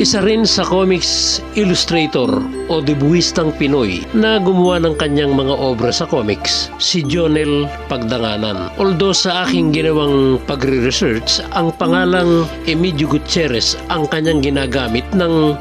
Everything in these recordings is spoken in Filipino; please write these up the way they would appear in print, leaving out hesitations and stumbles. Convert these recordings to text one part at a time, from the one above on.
Isa rin sa comics illustrator o debuhistang Pinoy na gumawa ng kanyang mga obra sa comics, si Jonel Pagdanganan. Although sa aking ginawang pagre-research, ang pangalang Emilio Gutierrez ang kanyang ginagamit nang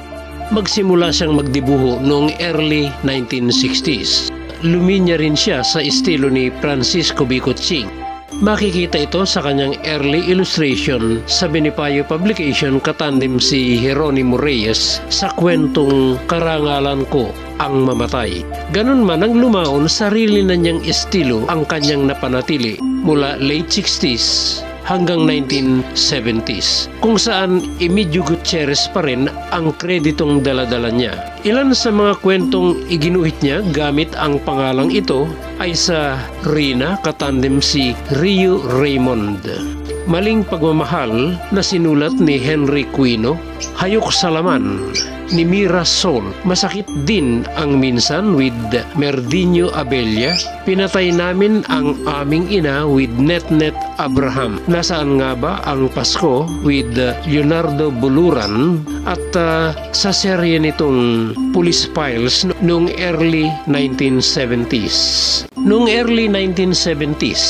magsimula siyang magdibuho noong early 1960s. Luminya rin siya sa estilo ni Francisco Bicoching. Makikita ito sa kanyang early illustration sa Benipayo Publication katandem si Jeronimo Reyes sa kwentong Karangalan Ko Ang Mamatay. Ganun man ang lumaon, sarili na niyang estilo ang kanyang napanatili mula late 60s hanggang 1970s, kung saan Emilio Gutierrez pa rin ang kreditong daladala niya. Ilan sa mga kwentong iginuhit niya gamit ang pangalang ito ay sa Rina katandem si Rio Raymond, Maling Pagmamahal na sinulat ni Henry Quino, Hayok sa Laman ni Mira Sol, Masakit Din Ang Minsan with Merdinho Abella, Pinatay Namin Ang Aming Ina with Netnet Abraham, Nasaan Nga Ba Ang Pasko with Leonardo Buluran, at sa serye nitong Police Files noong early 1970s. Noong early 1970s,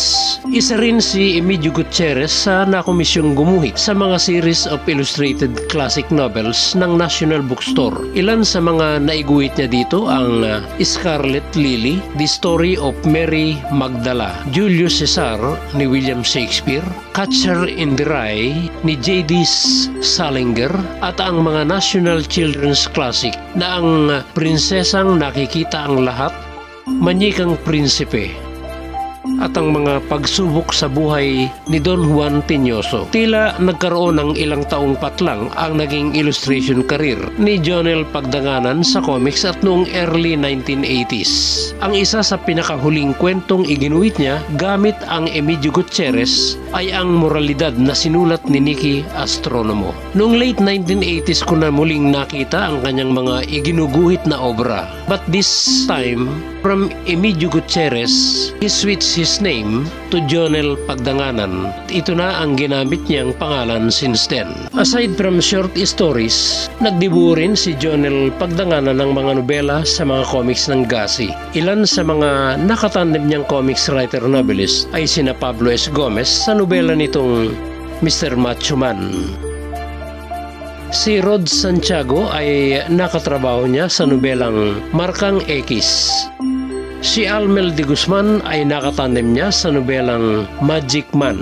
isa rin si Emilio Gutierrez sa nakomisyong gumuhit sa mga series of illustrated classic novels ng National Bookstore. Ilan sa mga naiguhit niya dito ang Scarlet Lily, The Story of Mary Magdala, Julius Caesar ni William Shakespeare, Catcher in the Rye ni J.D. Salinger, at ang mga National Children's Classic na ang Prinsesang Nakikita ang Lahat, Manyikang Prinsipe, at ang mga pagsubok sa buhay ni Don Juan Tiñoso. Tila nagkaroon ng ilang taong patlang ang naging illustration career ni Jonel Pagdanganan sa comics at noong early 1980s. Ang isa sa pinakahuling kwentong iginuhit niya gamit ang Emilio Gutierrez ay ang Moralidad na sinulat ni Nicky Astronomo. Noong late 1980s ko na muling nakita ang kanyang mga iginuguhit na obra. But this time, from Emilio Gutierrez, he switched his name to Jonel Pagdanganan. Ito na ang ginamit niyang pangalan since then. Aside from short stories, nagdibuho rin si Jonel Pagdanganan ng mga nobela sa mga comics ng Gasi. Ilan sa mga nakatandem niyang comics writer novelist ay sina Pablo S. Gomez sa nobela nitong Mr. Macho Man. Si Rod Santiago ay nakatrabaho niya sa nobelang Markang X. Si Almel de Guzman ay nakatandem niya sa nobelang Magic Man.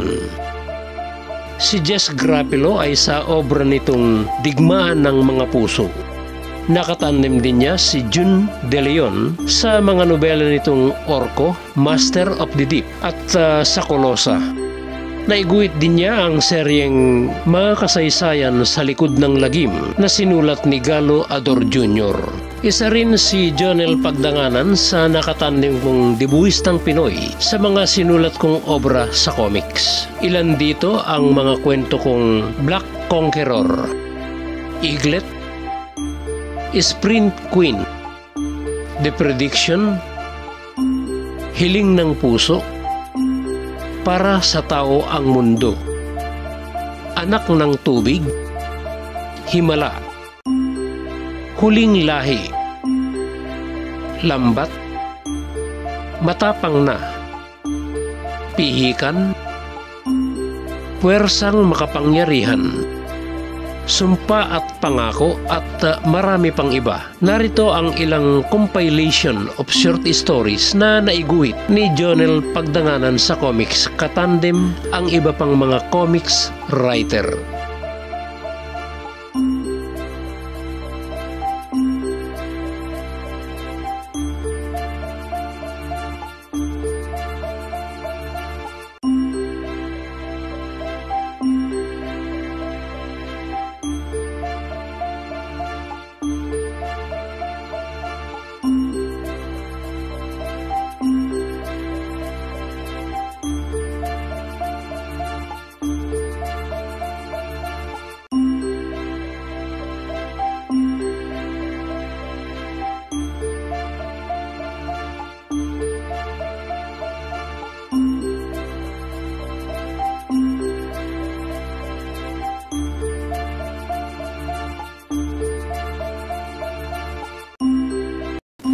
Si Jess Grappilo ay sa obra nitong Digmaan ng Mga Puso. Nakatandem din niya si June De Leon sa mga nobela nitong Orco, Master of the Deep, at sa Colosa. Naiguhit din niya ang seryeng Mga Kasaysayan sa Likod ng Lagim na sinulat ni Galo Ador Jr. Isa rin si Jonel Pagdanganan sa nakatandem kong debuhistang Pinoy sa mga sinulat kong obra sa comics. Ilan dito ang mga kwento kong Black Conqueror, Eaglet, Sprint Queen, The Prediction, Hiling ng Puso, Para sa Tao ang Mundo, Anak ng Tubig, Himala, Huling Lahi, Lambat, Matapang Na, Pihikan, Puwersang Makapangyarihan, Sumpa at Pangako, at marami pang iba. Narito ang ilang compilation of short stories na naiguhit ni Jonel Pagdanganan sa comics katandem ang iba pang mga comics writer.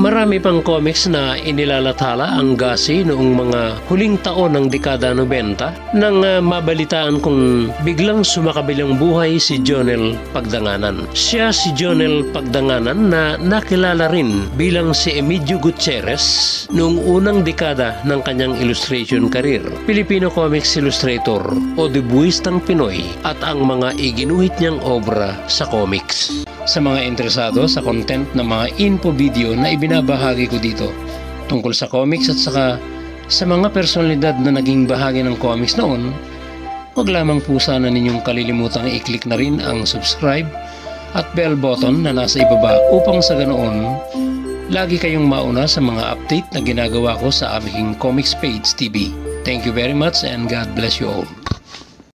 Marami pang comics na inilalathala ang Gasi noong mga huling taon ng dekada 90 nang mabalitaan kung biglang sumakabilang buhay si Jonel Pagdanganan. Siya si Jonel Pagdanganan na nakilala rin bilang si Emilio Gutierrez noong unang dekada ng kanyang illustration career. Filipino comics illustrator o debuistang Pinoy at ang mga iginuhit niyang obra sa comics. Sa mga interesado sa content ng mga info video na ibinabahagi ko dito tungkol sa comics at saka sa mga personalidad na naging bahagi ng comics noon, huwag lamang po sana ninyong kalilimutang i-click na rin ang subscribe at bell button na nasa ibaba upang sa ganoon lagi kayong mauna sa mga update na ginagawa ko sa aming Comics Page TV. Thank you very much and God bless you all.